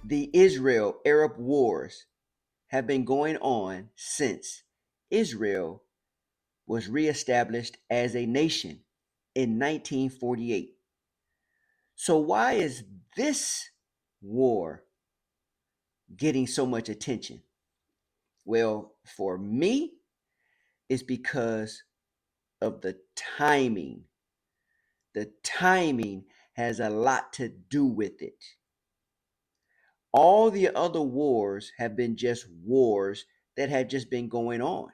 The Israel-Arab wars have been going on since Israel was reestablished as a nation in 1948. So why is this war getting so much attention? Well, for me, it's because of the timing. The timing has a lot to do with it. All the other wars have been just wars that have just been going on.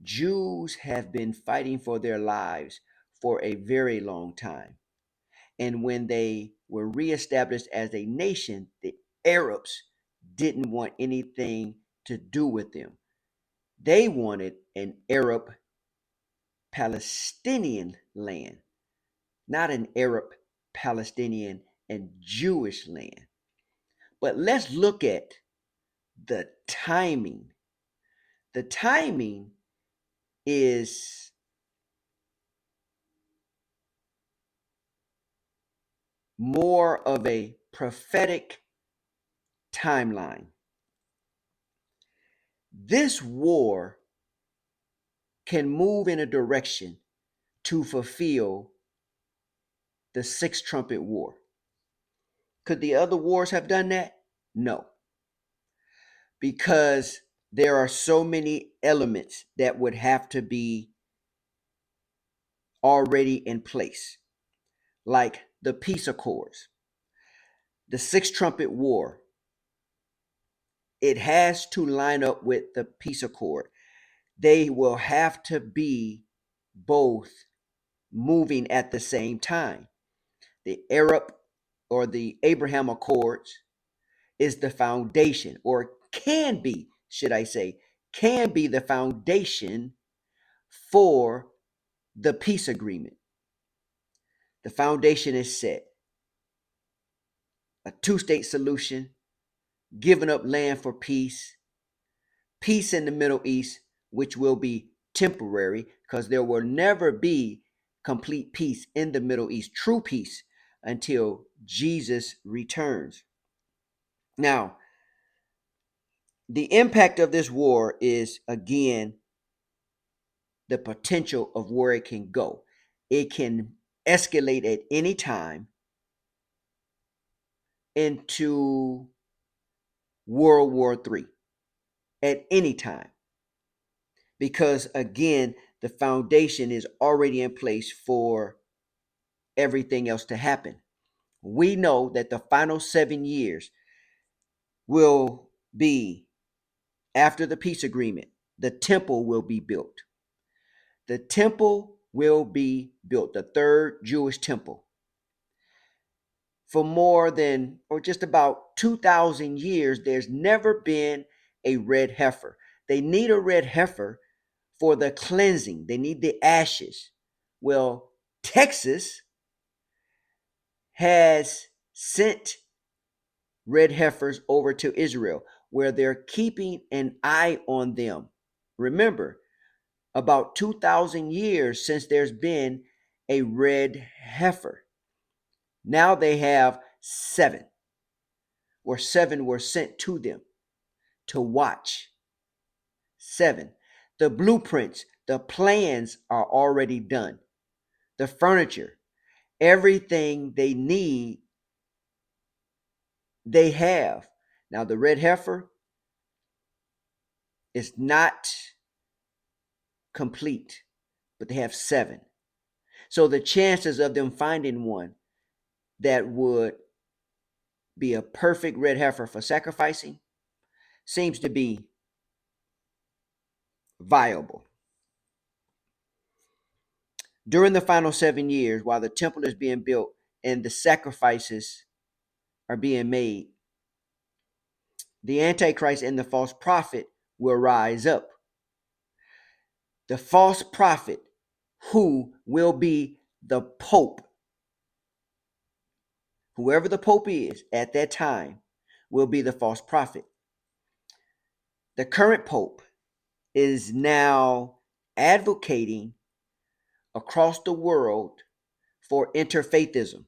Jews have been fighting for their lives for a very long time. And when they were reestablished as a nation, the Arabs didn't want anything to do with them. They wanted an Arab Palestinian land, not an Arab Palestinian and Jewish land. But let's look at the timing. The timing is more of a prophetic timeline. This war can move in a direction to fulfill the Sixth Trumpet War. Could the other wars have done that? No, because there are so many elements that would have to be already in place, like the peace accords, the Sixth Trumpet War. It has to line up with the peace accord. They will have to be both moving at the same time. The Arab or the Abraham Accords is the foundation, or can be, should I say, can be the foundation for the peace agreement. The foundation is set. A two-state solution, giving up land for peace, peace in the Middle East, which will be temporary because there will never be complete peace in the Middle East, true peace, until Jesus returns. Now, the impact of this war is, again, the potential of where it can go. It can escalate at any time into World War III at any time. Because again, the foundation is already in place for everything else to happen. We know that the final 7 years will be after the peace agreement. The temple will be built. The temple will be built, the third Jewish temple. For more than, or just about 2,000 years, there's never been a red heifer. They need a red heifer for the cleansing. They need the ashes. Well, Texas has sent red heifers over to Israel, where they're keeping an eye on them. Remember, about 2,000 years since there's been a red heifer. Now they have 7, or 7 were sent to them to watch. 7. The blueprints, the plans are already done. The furniture, everything they need, they have. Now, the red heifer is not complete, but they have 7. So the chances of them finding one that would be a perfect red heifer for sacrificing seems to be viable. During the final 7 years, while the temple is being built and the sacrifices are being made, the Antichrist and the false prophet will rise up. The false prophet, who will be the Pope, whoever the Pope is at that time, will be the false prophet. The current Pope is now advocating across the world for interfaithism.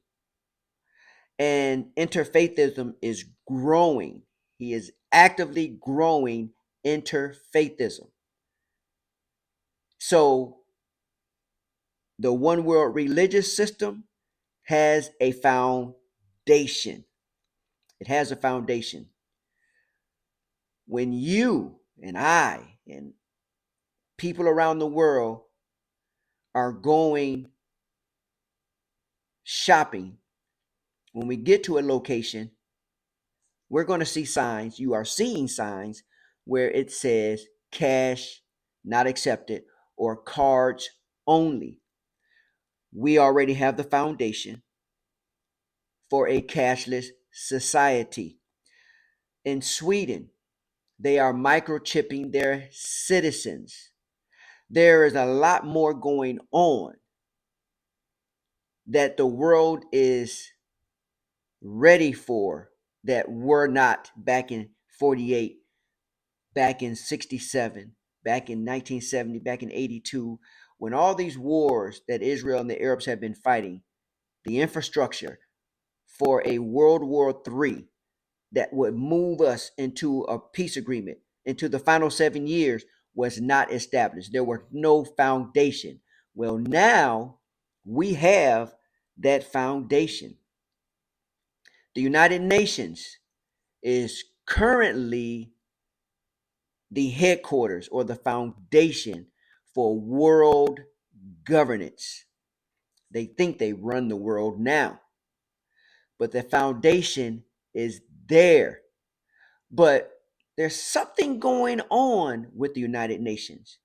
And interfaithism is growing. He is actively growing interfaithism. So the one world religious system has a foundation. It has a foundation. When you and I and people around the world are going shopping, when we get to a location, we're going to see signs. You are seeing signs where it says cash not accepted or cards only. We already have the foundation for a cashless society. In Sweden, they are microchipping their citizens. There is a lot more going on that the world is ready for that were not back in 48, back in 67, back in 1970, back in 82, when all these wars that Israel and the Arabs have been fighting, the infrastructure for a World War III that would move us into a peace agreement, into the final 7 years, was not established. There was no foundation. Well, now we have that foundation. The United Nations is currently the headquarters or the foundation for world governance. They think they run the world now, but the foundation is there. But there's something going on with the United Nations.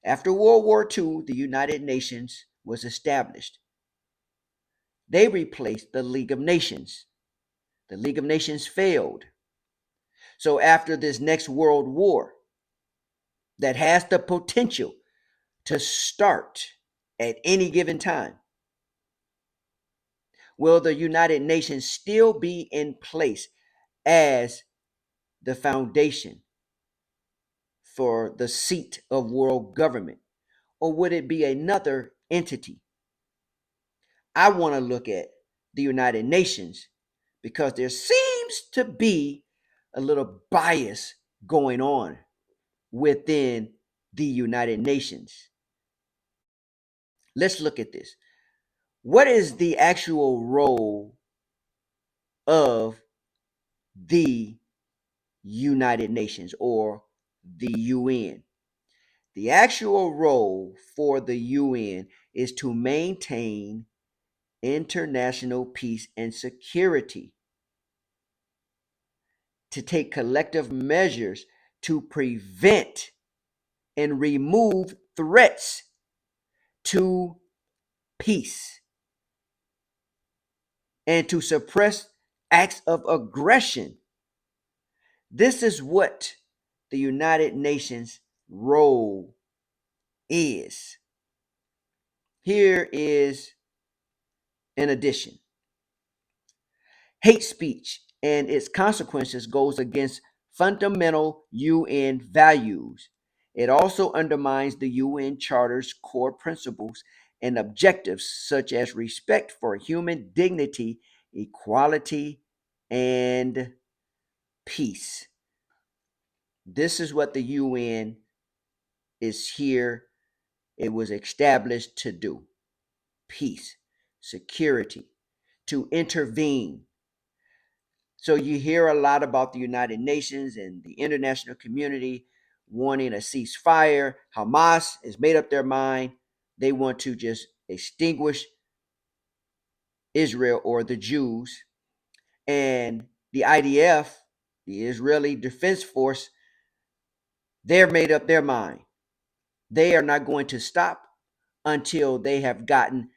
After World War II, the United Nations was established. They replaced the League of Nations. The League of Nations failed. So after this next world war that has the potential to start at any given time, will the United Nations still be in place as the foundation for the seat of world government? Or would it be another entity? I want to look at the United Nations because there seems to be a little bias going on within the United Nations. Let's look at this. What is the actual role of the United Nations or the UN? The actual role for the UN is to maintain international peace and security, to take collective measures to prevent and remove threats to peace, and to suppress acts of aggression. This is what the United Nations role is. Here is an addition. Hate speech and its consequences goes against fundamental UN values. It also undermines the UN Charter's core principles and objectives, such as respect for human dignity, equality, and peace. This is what the UN is here. It was established to do: peace, security, to intervene. So you hear a lot about the United Nations and the international community wanting a ceasefire. Hamas has made up their mind. They want to just extinguish Israel or the Jews. And the IDF, the Israeli Defense Force, they're made up their mind. They are not going to stop until they have gotten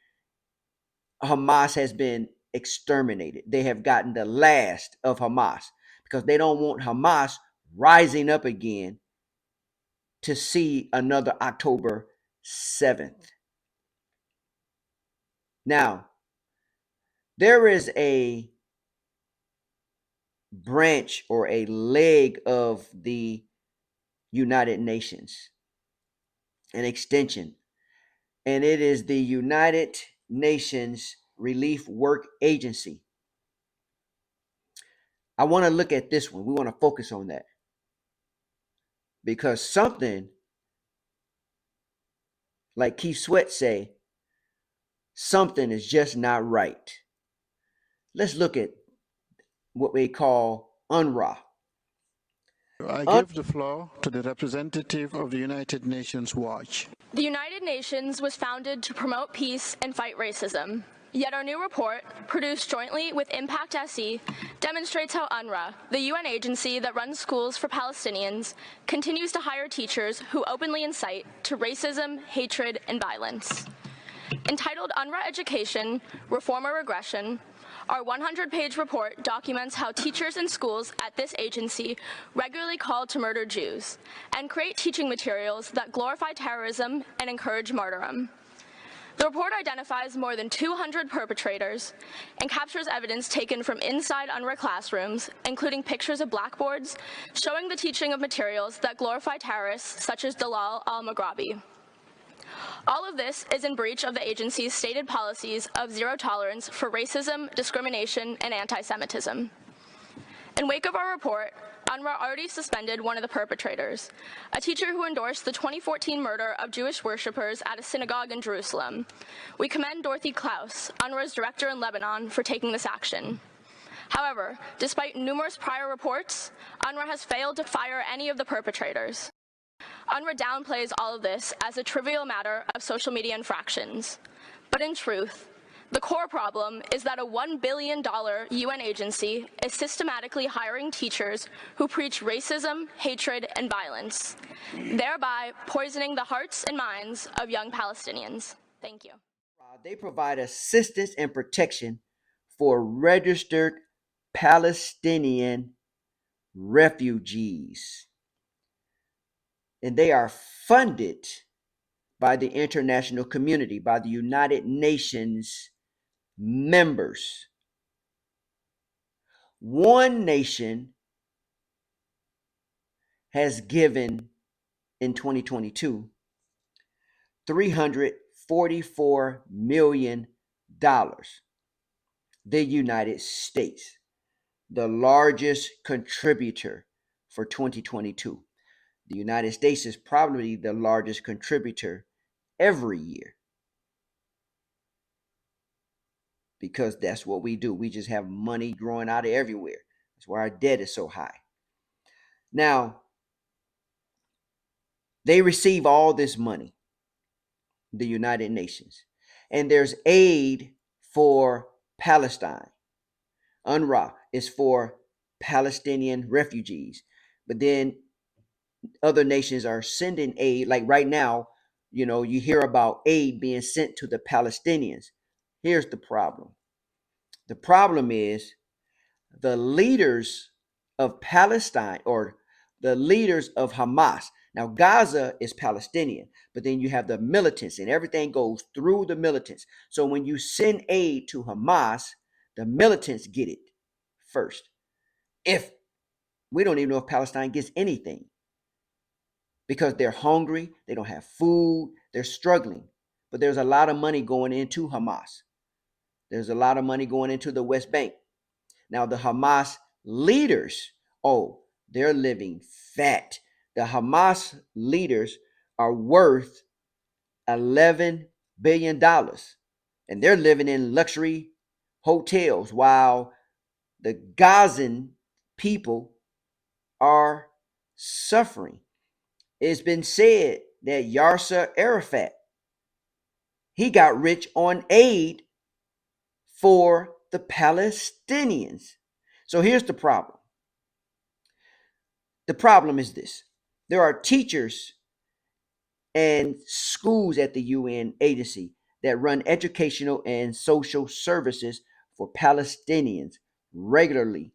Hamas has been exterminated. They have gotten the last of Hamas because they don't want Hamas rising up again to see another October 7th. Now, there is a branch or a leg of the United Nations, an extension, and it is the United Nations Relief Work Agency. I want to look at this one. We want to focus on that because something, like Keith Sweat say, something is just not right. Let's look at what we call UNRWA. I give the floor to the representative of the United Nations Watch. The United Nations was founded to promote peace and fight racism. Yet our new report, produced jointly with Impact SE, demonstrates how UNRWA, the UN agency that runs schools for Palestinians, continues to hire teachers who openly incite to racism, hatred, and violence. Entitled UNRWA Education, Reform or Regression, our 100-page report documents how teachers in schools at this agency regularly call to murder Jews and create teaching materials that glorify terrorism and encourage martyrdom. The report identifies more than 200 perpetrators and captures evidence taken from inside UNRWA classrooms, including pictures of blackboards showing the teaching of materials that glorify terrorists such as Dalal al-Maghrabi. All of this is in breach of the agency's stated policies of zero tolerance for racism, discrimination, and anti-Semitism. In wake of our report, UNRWA already suspended one of the perpetrators, a teacher who endorsed the 2014 murder of Jewish worshippers at a synagogue in Jerusalem. We commend Dorothy Klaus, UNRWA's director in Lebanon, for taking this action. However, despite numerous prior reports, UNRWA has failed to fire any of the perpetrators. UNRWA downplays all of this as a trivial matter of social media infractions. But in truth, the core problem is that a $1 billion UN agency is systematically hiring teachers who preach racism, hatred, and violence, thereby poisoning the hearts and minds of young Palestinians. Thank you. They provide assistance and protection for registered Palestinian refugees. And they are funded by the international community, by the United Nations members. One nation has given in 2022 $344 million. The United States, the largest contributor for 2022. The United States is probably the largest contributor every year because that's what we do. We just have money growing out of everywhere. That's why our debt is so high. Now, they receive all this money, the United Nations, and there's aid for Palestine. UNRWA is for Palestinian refugees, but then other nations are sending aid. Like right now, you hear about aid being sent to the Palestinians. Here's the problem. The problem is the leaders of Palestine or the leaders of Hamas. Now, Gaza is Palestinian, but then you have the militants and everything goes through the militants. So when you send aid to Hamas, the militants get it first. If we don't even know if Palestine gets anything because they're hungry, they don't have food, they're struggling. But there's a lot of money going into Hamas. There's a lot of money going into the West Bank. Now, the Hamas leaders, they're living fat. The Hamas leaders are worth $11 billion, and they're living in luxury hotels while the Gazan people are suffering. It's been said that Yasser Arafat, he got rich on aid for the Palestinians. So here's the problem. The problem is this. There are teachers and schools at the UN agency that run educational and social services for Palestinians regularly.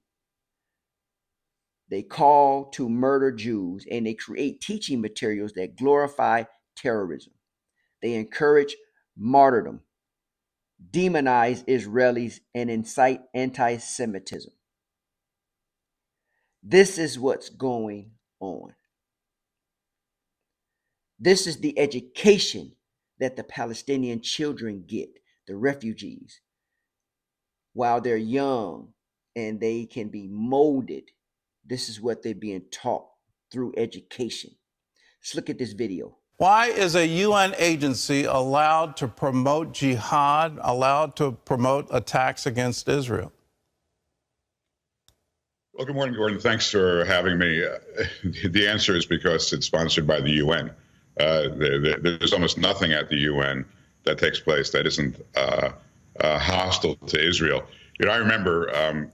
They call to murder Jews and they create teaching materials that glorify terrorism. They encourage martyrdom, demonize Israelis, and incite anti-Semitism. This is what's going on. This is the education that the Palestinian children get, the refugees, while they're young and they can be molded. This is what they're being taught through education. Let's look at this video. Why is a UN agency allowed to promote jihad, allowed to promote attacks against Israel? Well, good morning, Gordon. Thanks for having me. The answer is because it's sponsored by the UN. There's almost nothing at the UN that takes place that isn't hostile to Israel. You know, I remember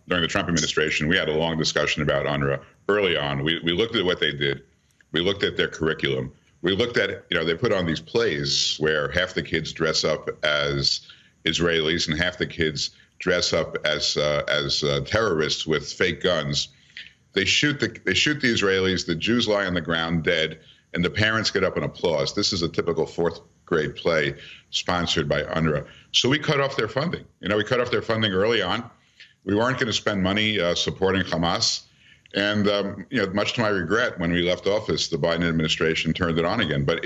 during the Trump administration, we had a long discussion about UNRWA early on. We looked at what they did. We looked at their curriculum. We looked at, you know, they put on these plays where half the kids dress up as Israelis and half the kids dress up as terrorists with fake guns. They shoot the Israelis. The Jews lie on the ground dead, and the parents get up and applause. This is a typical fourth grade play sponsored by UNRWA. So we cut off their funding. You know, we cut off their funding early on. We weren't going to spend money supporting Hamas. And, you know, much to my regret, when we left office, the Biden administration turned it on again. But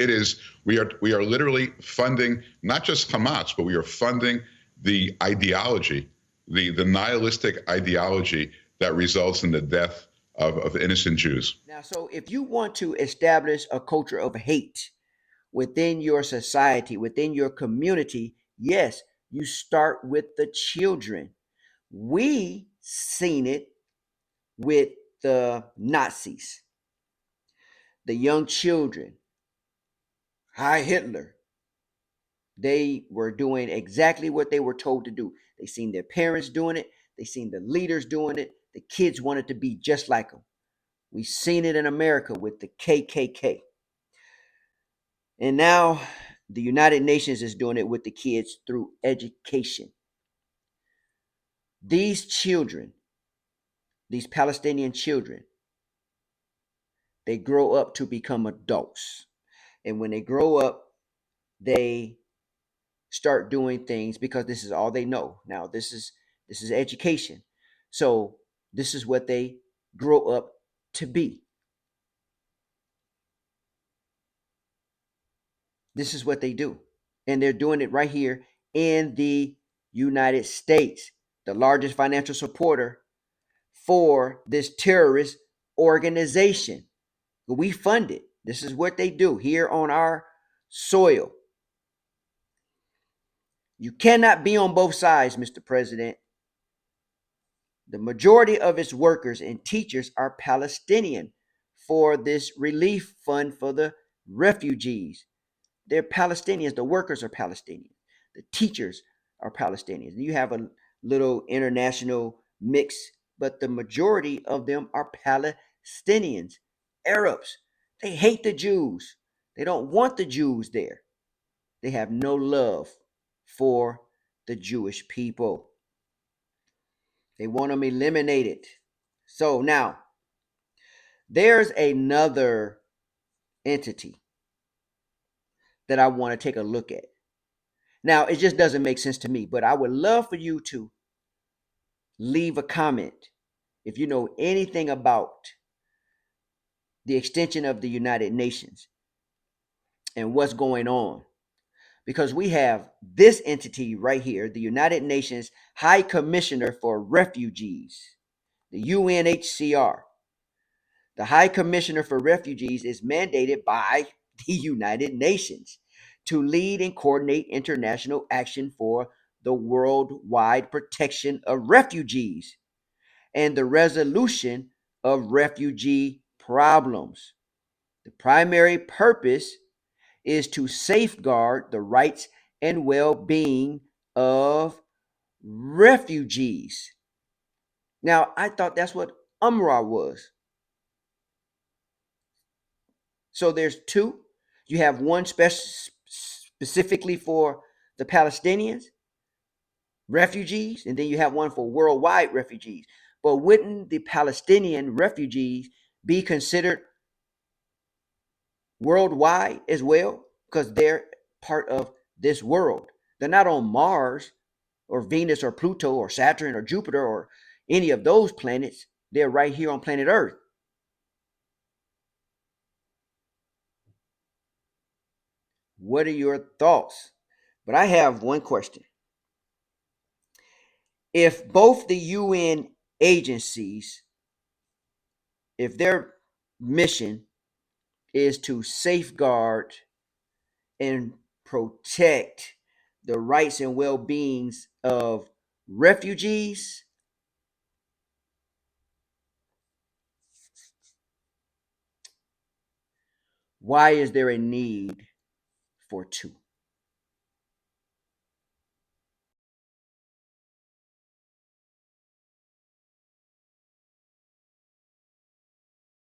we are literally funding not just Hamas, but we are funding the ideology, the nihilistic ideology that results in the death of innocent Jews. Now, so if you want to establish a culture of hate within your society, within your community, yes, you start with the children. We seen it with the Nazis, the young children, Heil Hitler. They were doing exactly what they were told to do. They seen their parents doing it. They seen the leaders doing it. The kids wanted to be just like them. We've seen it in America with the KKK. And now the United Nations is doing it with the kids through education. These children, these Palestinian children, they grow up to become adults. And when they grow up, they start doing things because this is all they know. Now, this is education. So this is what they grow up to be. This is what they do. And they're doing it right here in the United States, the largest financial supporter for this terrorist organization. We fund it. This is what they do here on our soil. You cannot be on both sides, Mr. President. The majority of its workers and teachers are Palestinian for this relief fund for the refugees. They're Palestinians. The workers are Palestinians. The teachers are Palestinians. You have a little international mix, but the majority of them are Palestinians, Arabs. They hate the Jews. They don't want the Jews there. They have no love for the Jewish people. They want them eliminated. So now, there's another entity that I want to take a look at. Now, it just doesn't make sense to me, but I would love for you to leave a comment if you know anything about the extension of the United Nations and what's going on. Because we have this entity right here, the United Nations High Commissioner for Refugees, the UNHCR. The High Commissioner for Refugees is mandated by the United Nations to lead and coordinate international action for the worldwide protection of refugees and the resolution of refugee problems. The primary purpose is to safeguard the rights and well-being of refugees. Now, I thought that's what UNRWA was. So there's two. You have one specifically for the Palestinians, refugees, and then you have one for worldwide refugees. But wouldn't the Palestinian refugees be considered worldwide as well? Because they're part of this world. They're not on Mars or Venus or Pluto or Saturn or Jupiter or any of those planets. They're right here on planet Earth. What are your thoughts? But I have one question. If both the UN agencies, if their mission is to safeguard and protect the rights and well-beings of refugees, why is there a need for two?